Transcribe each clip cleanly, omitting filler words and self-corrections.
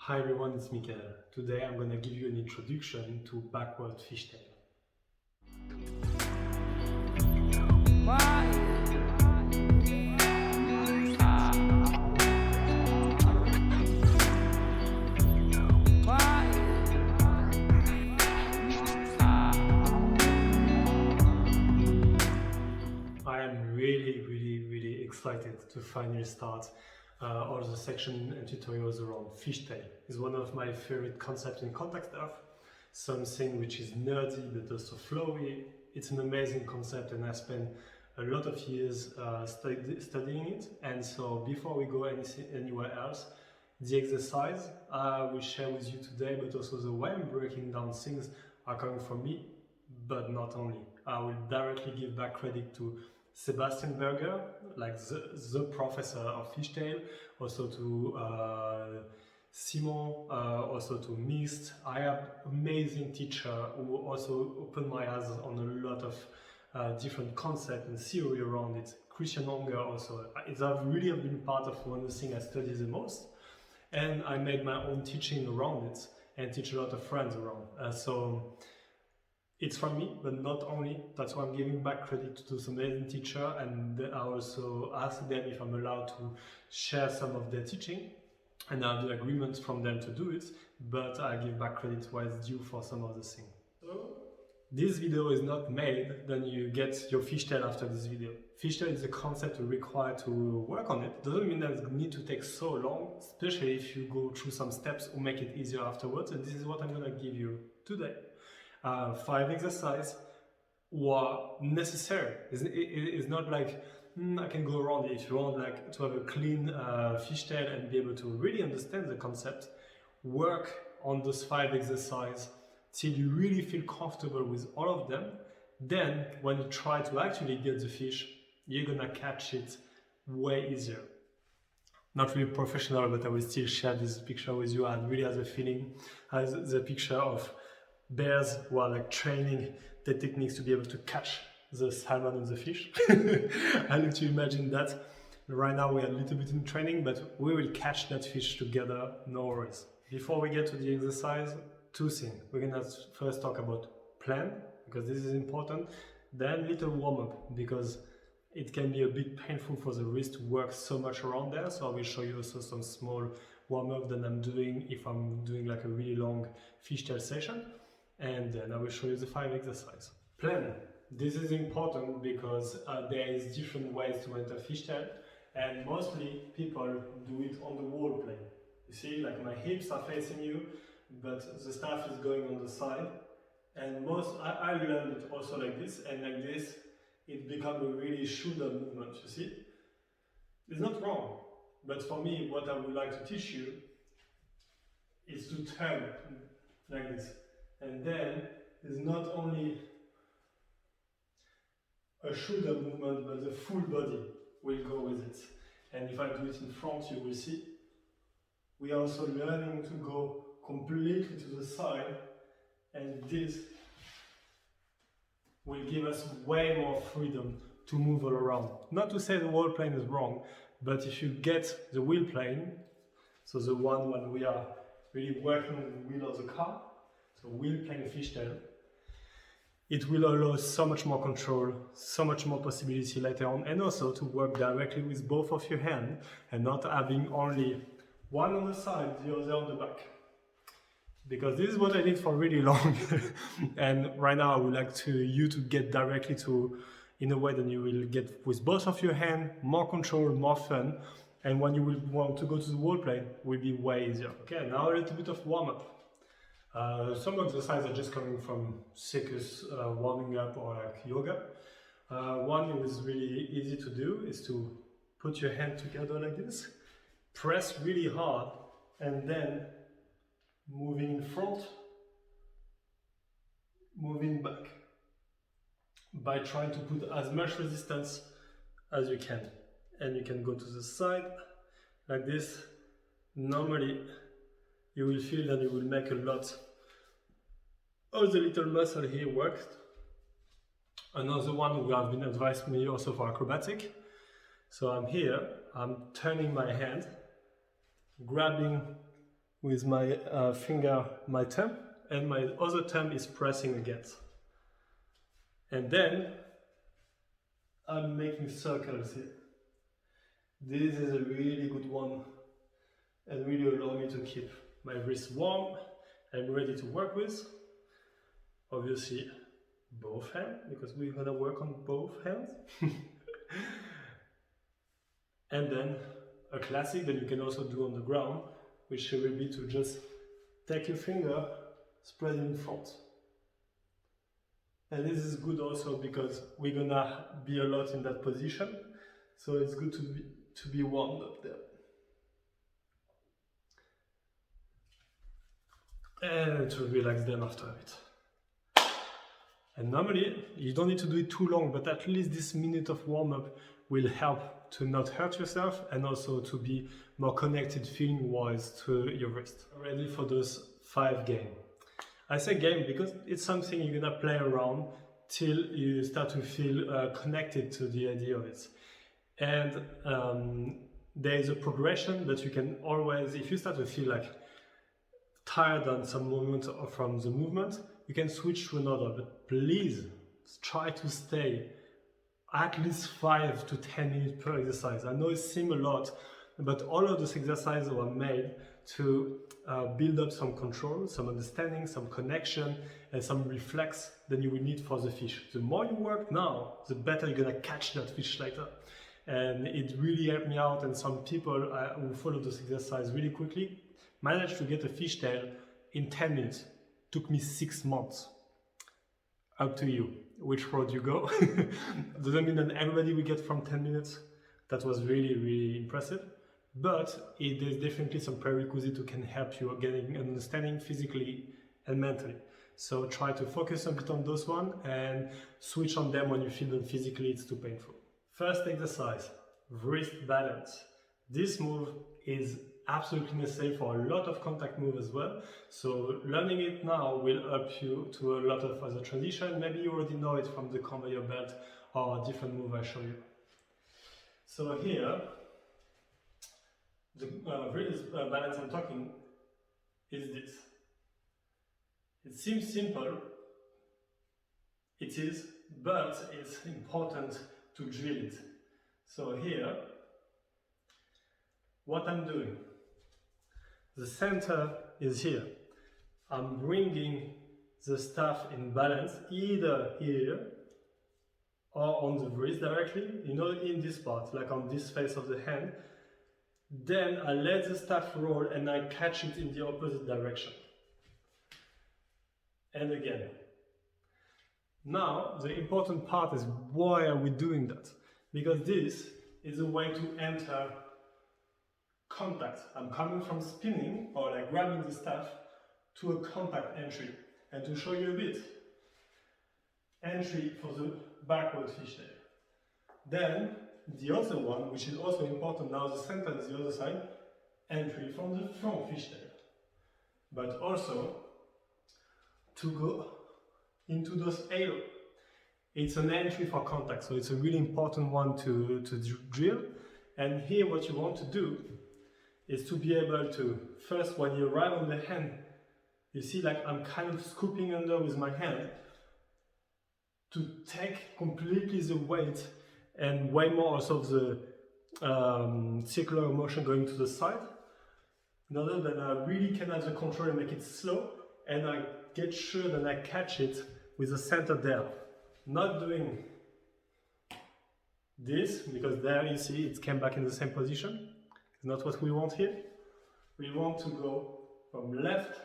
Hi everyone, it's Mikael. Today I'm going to give you an introduction to Backward Fishtail. I am really excited to finally start all the section and tutorials around fishtail. It's one of my favorite concepts in contact stuff, something which is nerdy but also flowy. It's an amazing concept and I spent a lot of years studying it. And so before we go anywhere else, the exercise I will share with you today, but also the way I'm breaking down things are coming from me, but not only. I will directly give back credit to Sebastian Berger, like the professor of fishtail, also to Simon, also to Mist. I have amazing teacher who also opened my eyes on a lot of different concepts and theory around it. Christian Unger also. I've really been part of one of the things I study the most, and I made my own teaching around it and teach a lot of friends around. So it's from me, but not only. That's why I'm giving back credit to some amazing teacher, and I also ask them if I'm allowed to share some of their teaching, and I have the agreement from them to do it, but I give back credit where it's due for some of the things. So this video is not made, then you get your fishtail after this video. Fishtail is a concept required to work on it. Doesn't mean that it need to take so long, especially if you go through some steps or make it easier afterwards, and this is what I'm gonna give you today. 5 exercises were necessary. It's not like I can go around it. If you want like to have a clean fishtail and be able to really understand the concept, work on those 5 exercises till you really feel comfortable with all of them. Then when you try to actually get the fish, you're gonna catch it way easier. Not really professional, but I will still share this picture with you. I really have a feeling as the picture of bears who are like training the techniques to be able to catch the salmon and the fish. I like to imagine that. Right now we are a little bit in training, but we will catch that fish together, no worries. Before we get to the exercise, 2 things. We're gonna first talk about plan, because this is important. Then little warm-up, because it can be a bit painful for the wrist to work so much around there. So I will show you also some small warm-up that I'm doing if I'm doing like a really long fishtail session. And then I will show you the 5 exercises. Plan. This is important because there is different ways to enter fishtail, and mostly people do it on the wall plane. You see, like my hips are facing you, but the staff is going on the side. And I learned it also like this, and like this, it becomes a really shoulder movement, you see? It's not wrong, but for me, what I would like to teach you is to turn like this. And then it's not only a shoulder movement, but the full body will go with it. And if I do it in front, you will see. We are also learning to go completely to the side, and this will give us way more freedom to move all around. Not to say the wall plane is wrong, but if you get the wheel plane, so the one when we are really working on the wheel of the car, so wheel plane fishtail, it will allow so much more control, so much more possibility later on, and also to work directly with both of your hands and not having only one on the side, the other on the back. Because this is what I did for really long, and right now I would like you to get directly to, in a way that you will get with both of your hands, more control, more fun, and when you will want to go to the wall plane, will be way easier. Okay, now a little bit of warm-up. Some exercises are just coming from circus warming up or like yoga. One is really easy to do is to put your hand together like this, press really hard, and then moving in front, moving back, by trying to put as much resistance as you can. And you can go to the side like this. Normally you will feel that you will make a lot of the little muscle here worked. Another one who have been advised me also for acrobatic. So I'm here, I'm turning my hand, grabbing with my finger, my thumb, and my other thumb is pressing against. And then I'm making circles here. This is a really good one and really allow me to keep my wrist warm and ready to work with. Obviously, both hands, because we're gonna work on both hands. And then a classic that you can also do on the ground, which will be to just take your finger, spread it in front. And this is good also because we're gonna be a lot in that position, so it's good to be warmed up there. And to relax them after it. And normally, you don't need to do it too long, but at least this minute of warm-up will help to not hurt yourself and also to be more connected feeling-wise to your wrist. Ready for those 5 games. I say game because it's something you're gonna play around till you start to feel connected to the idea of it. And there is a progression that you can always, if you start to feel like tired on some moment from the movement, you can switch to another, but please try to stay at least 5 to 10 minutes per exercise. I know it seems a lot, but all of those exercises were made to build up some control, some understanding, some connection, and some reflex that you will need for the fish. The more you work now, the better you're gonna catch that fish later. And it really helped me out, and some people who follow those exercises really quickly managed to get a fishtail in 10 minutes. Took me 6 months. Up to you, which road you go. Doesn't mean that everybody will get from 10 minutes. That was really, really impressive. But there's definitely some prerequisites that can help you getting an understanding physically and mentally. So try to focus a bit on those ones and switch on them when you feel them physically it's too painful. First exercise, wrist balance. This move is absolutely necessary for a lot of contact move as well. So learning it now will help you to a lot of other transition. Maybe you already know it from the conveyor belt or a different move I show you. So here, the wrist balance I'm talking is this. It seems simple, it is, but it's important to drill it. So here, what I'm doing, the center is here. I'm bringing the staff in balance either here or on the wrist directly, you know, in this part, like on this face of the hand. Then I let the staff roll and I catch it in the opposite direction. And again. Now, the important part is why are we doing that? Because this is a way to enter contact. I'm coming from spinning or like grabbing the staff to a contact entry. And to show you a bit, entry for the backward fishtail. Then the other one, which is also important, now the center is the other side, entry from the front fishtail. But also to go into those halo. It's an entry for contact, so it's a really important one to drill. And here what you want to do is to be able to, first when you arrive on the hand, you see like I'm kind of scooping under with my hand to take completely the weight and way more also of the circular motion going to the side, in order that I really can have the control and make it slow, and I get sure that I catch it with the center there. Not doing this, because there you see it came back in the same position. It's not what we want here. We want to go from left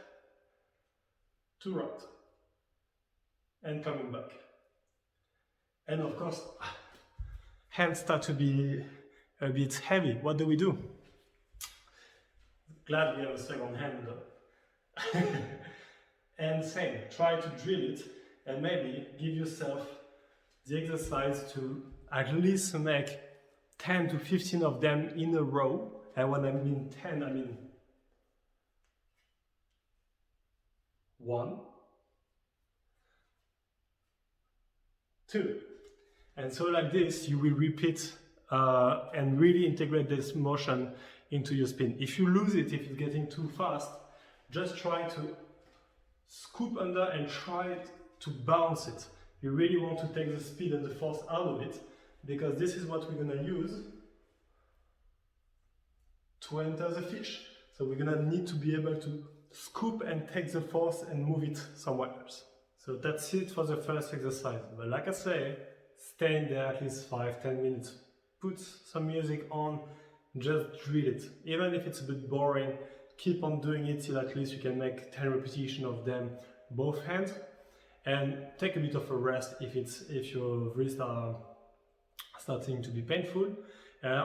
to right and coming back. And of course, hands start to be a bit heavy. What do we do? Glad we have a second hand though. And same, try to drill it and maybe give yourself the exercise to at least make 10 to 15 of them in a row. And when I mean 10, I mean 1, 2. And so like this, you will repeat and really integrate this motion into your spin. If you lose it, if it's getting too fast, just try to scoop under and try to bounce it. You really want to take the speed and the force out of it, because this is what we're gonna use to enter the fish. So we're gonna need to be able to scoop and take the force and move it somewhere else. So that's it for the first exercise. But like I say, stay in there at least 5-10 minutes. Put some music on, just drill it. Even if it's a bit boring, keep on doing it till at least you can make 10 repetitions of them both hands. And take a bit of a rest if your wrists are starting to be painful.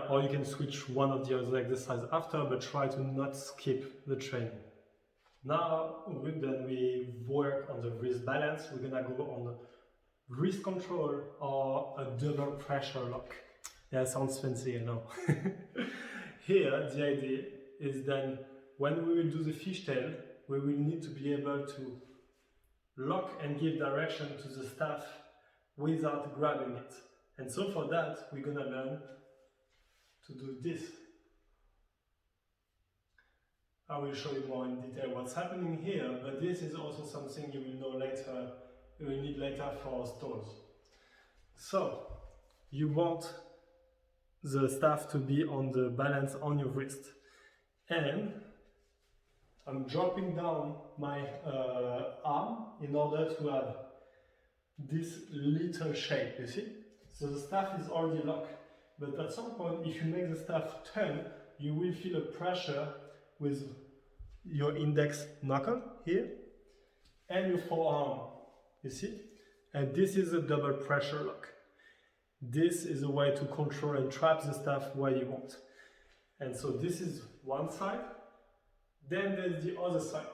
Or you can switch one of the other exercises after, but try to not skip the training. Now we work on the wrist balance. We're gonna go on wrist control or a double pressure lock. Yeah, sounds fancy, I know. Here, the idea is then when we will do the fishtail, we will need to be able to lock and give direction to the staff without grabbing it. And so for that, we're gonna learn to do this. I will show you more in detail what's happening here, but this is also something you will know later, you will need later for stones. So, you want the staff to be on the balance on your wrist. And I'm dropping down my arm in order to have this little shape, you see? So the staff is already locked, but at some point, if you make the staff turn, you will feel a pressure with your index knuckle here and your forearm, you see? And this is a double pressure lock. This is a way to control and trap the staff where you want. And so this is one side, then there's the other side,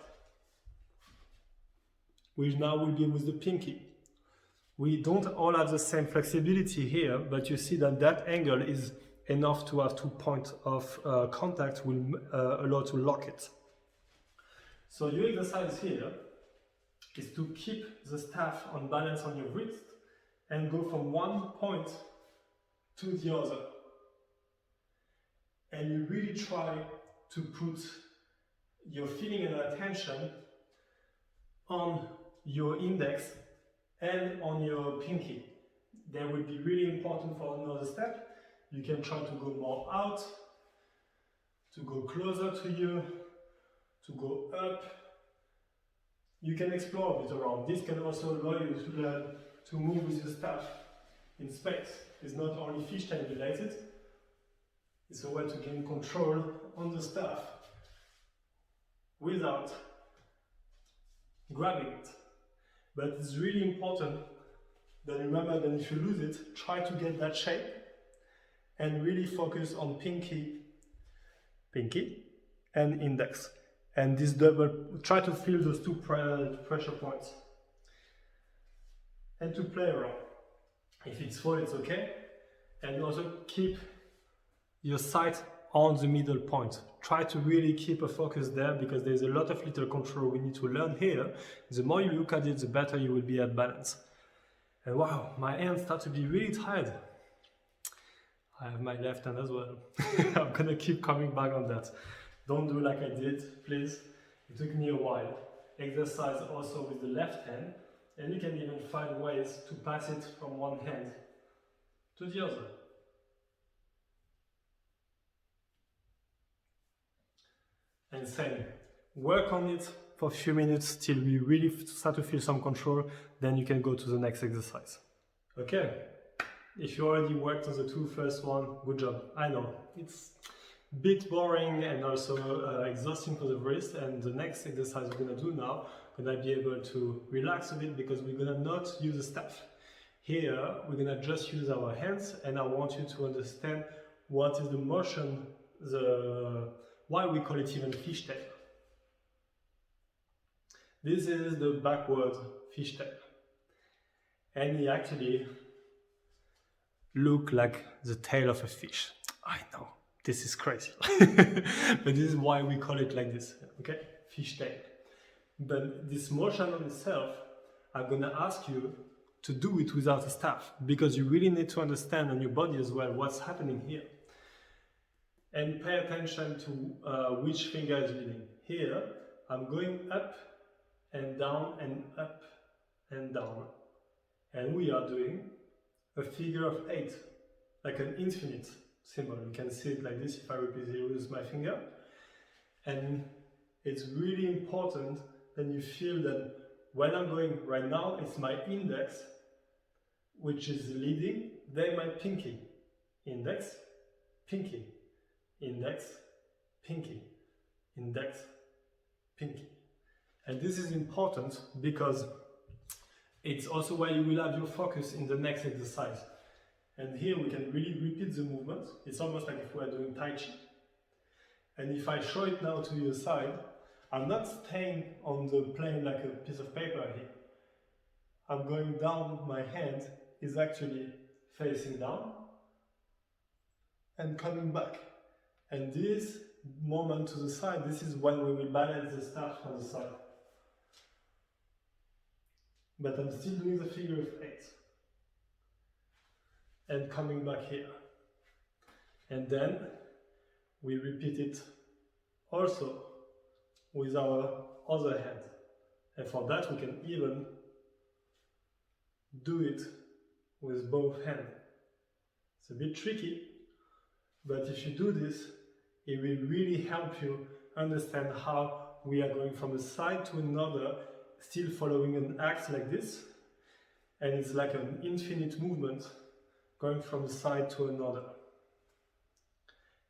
which now will be with the pinky. We don't all have the same flexibility here, but you see that that angle is enough to have 2 points of contact will allow to lock it. So your exercise here is to keep the staff on balance on your wrist and go from one point to the other. And you really try to put your feeling and attention on your index and on your pinky. They will be really important for another step. You can try to go more out, to go closer to you, to go up. You can explore a bit around. This can also allow you to learn to move with your staff in space. It's not only fishtail related, it's a way to gain control on the staff without grabbing it. But it's really important that remember that if you lose it, try to get that shape and really focus on pinky and index. And this double, try to feel those two pressure points. And to play around. If it's full, it's okay. And also keep your sight on the middle point. Try to really keep a focus there, because there's a lot of little control we need to learn here. The more you look at it, the better you will be at balance. And wow, my hands start to be really tired. I have my left hand as well. I'm gonna keep coming back on that. Don't do like I did, please. It took me a while. Exercise also with the left hand, and you can even find ways to pass it from one hand to the other. And same, work on it for a few minutes till we really start to feel some control, then you can go to the next exercise. Okay, if you already worked on the two first one, good job. I know, it's a bit boring and also exhausting for the wrist, and the next exercise we're gonna do now, we're gonna be able to relax a bit because we're gonna not use the staff. Here, we're gonna just use our hands, and I want you to understand what is the motion, why we call it even fishtail. This is the backward fishtail. And he actually looks like the tail of a fish. I know, this is crazy. But this is why we call it like this, okay? Fishtail. But this motion on itself, I'm gonna ask you to do it without a staff, because you really need to understand on your body as well what's happening here. And pay attention to which finger is leading. Here, I'm going up and down and up and down. And we are doing a figure of 8, like an infinite symbol. You can see it like this if I repeatedly use my finger. And it's really important that you feel that when I'm going right now, it's my index which is leading, then my pinky. Index, pinky, index, pinky, index, pinky. And this is important because it's also where you will have your focus in the next exercise. And here we can really repeat the movement. It's almost like if we are doing Tai Chi. And if I show it now to your side, I'm not staying on the plane like a piece of paper here. I'm going down, my hand is actually facing down and coming back. And this moment to the side, this is when we will balance the staff on the side. But I'm still doing the figure of 8. And coming back here. And then we repeat it also with our other hand. And for that we can even do it with both hands. It's a bit tricky, but if you do this, it will really help you understand how we are going from a side to another, still following an axe like this, and it's like an infinite movement going from a side to another.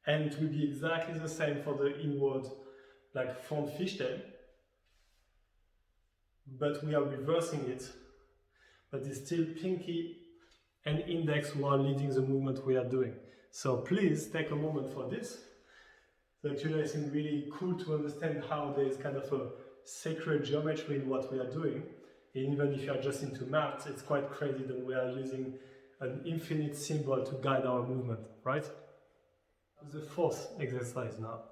And it will be exactly the same for the inward, like front fishtail, but we are reversing it, but it's still pinky and index who are leading the movement we are doing. So please take a moment for this. It's actually, I think, really cool to understand how there is kind of a sacred geometry in what we are doing. And even if you are just into maths, it's quite crazy that we are using an infinite symbol to guide our movement, right? The fourth exercise now.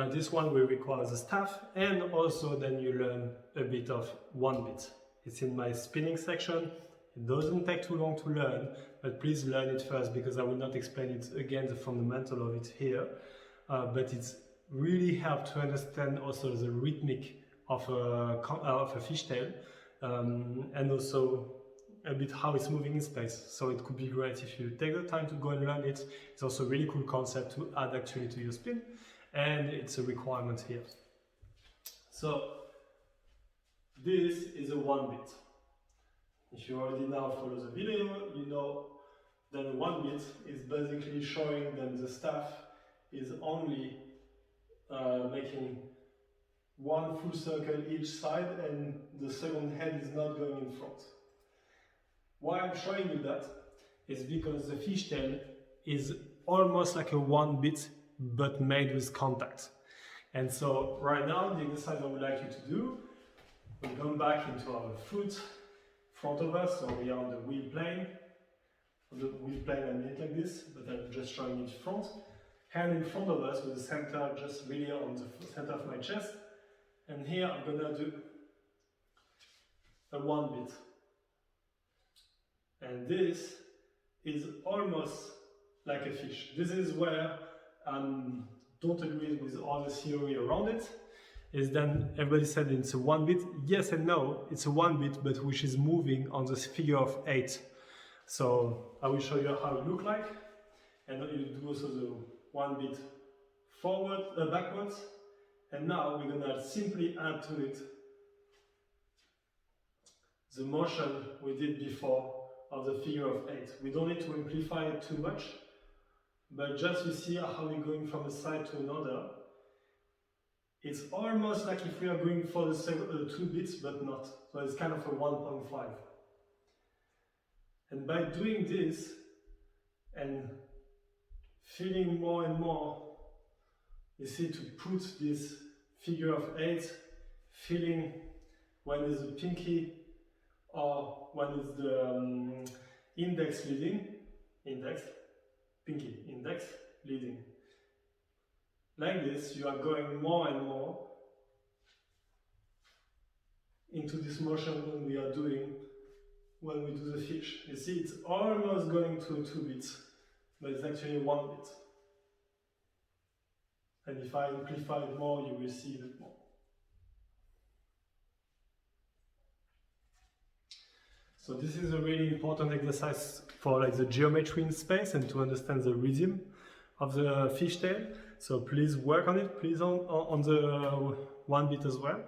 This one will require the staff, and also then you learn a bit of one bit. It's in my spinning section. It doesn't take too long to learn, but please learn it first because I will not explain it again, the fundamental of it here. But it's really helped to understand also the rhythmic of a fishtail, and also a bit how it's moving in space. So it could be great if you take the time to go and learn it. It's also a really cool concept to add actually to your spin, and it's a requirement here. So this is a one bit. If you already now follow the video, you know that the one bit is basically showing that the staff is only making one full circle each side, and the second head is not going in front. Why I'm showing you that is because the fishtail is almost like a one bit but made with contact. And so right now the exercise I would like you to do, we'll come back into our foot front of us, so we are on the wheel plane. On the wheel plane I made it like this, but I'm just showing it front. Hand in front of us with the center just really on the center of my chest. And here I'm gonna do a one bit. And this is almost like a fish. This is where I don't agree with all the theory around it. Is then everybody said it's a one bit. Yes and no, it's a one bit, but which is moving on this figure of 8. So I will show you how it looks like. And you do also the one bit forward, backwards. And now we're gonna simply add to it the motion we did before of the figure of 8. We don't need to amplify it too much, but just you see how we're going from a side to another. It's almost like if we are going for the 2 bits, but not. So it's kind of a 1.5. And by doing this and feeling more and more, you see, to put this figure of 8, feeling when it's the pinky or when it's the index leading, index, pinky, index, leading. Like this, you are going more and more into this motion when we are doing, when we do the fish. You see, it's almost going to 2 bits, but it's actually 1 bit. And if I amplify it more, you will see it more. So this is a really important exercise for like the geometry in space and to understand the rhythm of the fishtail. So please work on it, please on the one beat as well.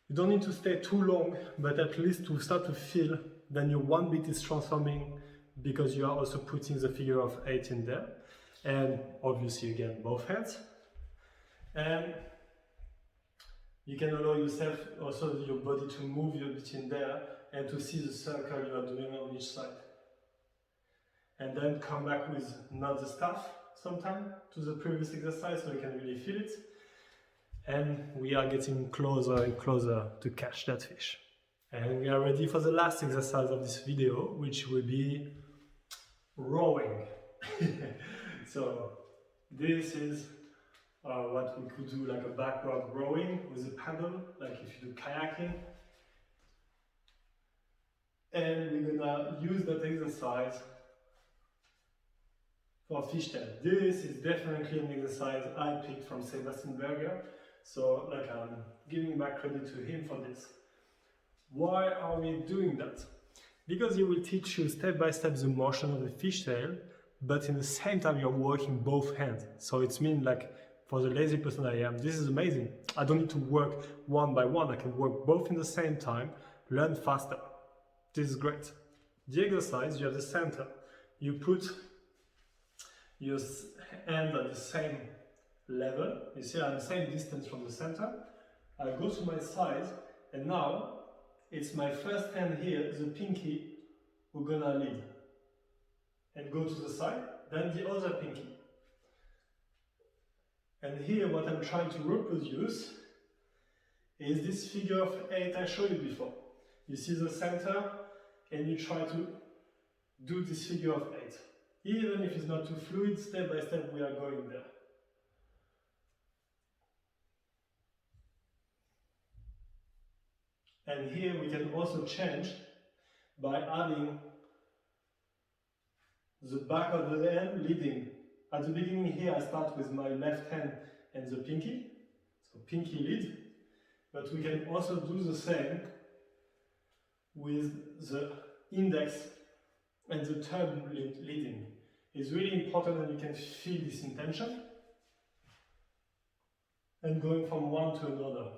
You don't need to stay too long, but at least to start to feel then your one beat is transforming because you are also putting the figure of 8 in there. And obviously again, both hands. And you can allow yourself also your body to move a bit in there and to see the circle you are doing on each side. And then come back with another staff sometime to the previous exercise so you can really feel it. And we are getting closer and closer to catch that fish. And we are ready for the last exercise of this video, which will be rowing. So this is what we could do, like a backward rowing with a paddle, like if you do kayaking. And we're gonna use that exercise for fishtail. This is definitely an exercise I picked from Sebastian Berger, so like I'm giving back credit to him for this. Why are we doing that? Because he will teach you step by step the motion of the fishtail, but in the same time you're working both hands. So it's mean like for the lazy person I am, this is amazing. I don't need to work one by one, I can work both in the same time, learn faster. This is great. The exercise, you have the center. You put your hand at the same level. You see I'm the same distance from the center. I go to my side and now it's my first hand here, the pinky, we're gonna lead. And go to the side, then the other pinky. And here what I'm trying to reproduce is this figure of 8 I showed you before. You see the center and you try to do this figure of 8. Even if it's not too fluid, step by step we are going there. And here we can also change by adding the back of the hand leading. At the beginning here I start with my left hand and the pinky, so pinky lead, but we can also do the same with the index and the thumb leading. It's really important that you can feel this intention and going from one to another.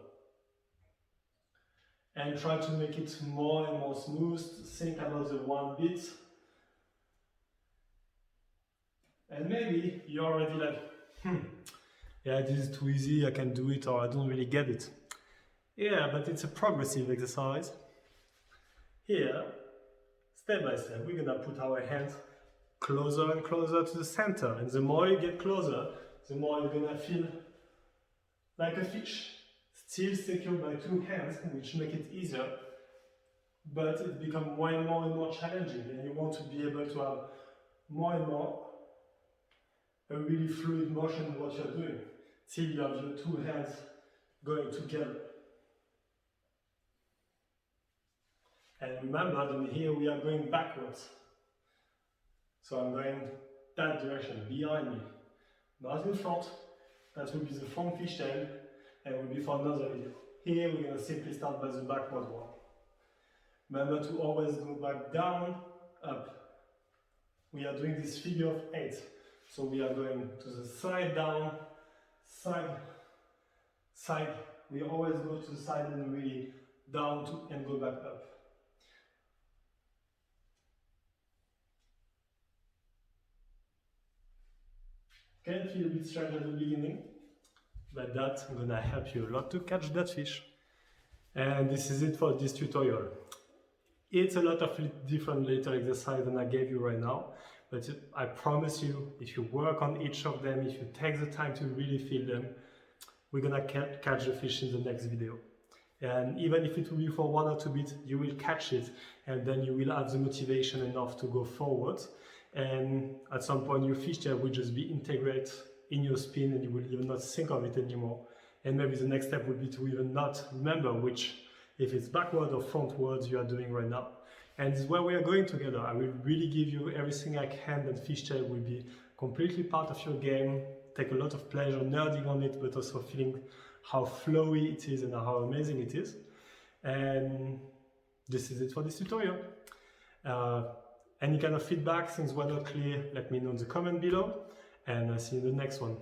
And try to make it more and more smooth, think about the one beat. And maybe you're already like, yeah, this is too easy, I can do it, or I don't really get it. Yeah, but it's a progressive exercise. Here, step by step, we're gonna put our hands closer and closer to the center. And the more you get closer, the more you're gonna feel like a fish. Still secured by 2 hands, which make it easier, but it becomes more and more challenging, and you want to be able to have more and more a really fluid motion in what you're doing, till you have your 2 hands going together. And remember that here we are going backwards. So I'm going that direction, behind me, not in front. That will be the front fishtail. And will be for another video. Here we're going to simply start by the backward one. Remember to always go back down, up. We are doing this figure of 8. So we are going to the side, down, side, side. We always go to the side and really down to, and go back up. Can feel a bit strange at the beginning, but that's gonna help you a lot to catch that fish. And this is it for this tutorial. It's a lot of different little exercises than I gave you right now, but I promise you, if you work on each of them, if you take the time to really feel them, we're gonna catch the fish in the next video. And even if it will be for 1 or 2 beats, you will catch it, and then you will have the motivation enough to go forward. And at some point your fishtail will just be integrated in your spin and you will even not think of it anymore. And maybe the next step would be to even not remember which, if it's backward or frontwards you are doing right now. And this is where we are going together. I will really give you everything I can, that fishtail will be completely part of your game. Take a lot of pleasure nerding on it, but also feeling how flowy it is and how amazing it is. And this is it for this tutorial. Any kind of feedback, things were not clear, let me know in the comment below, and I'll see you in the next one.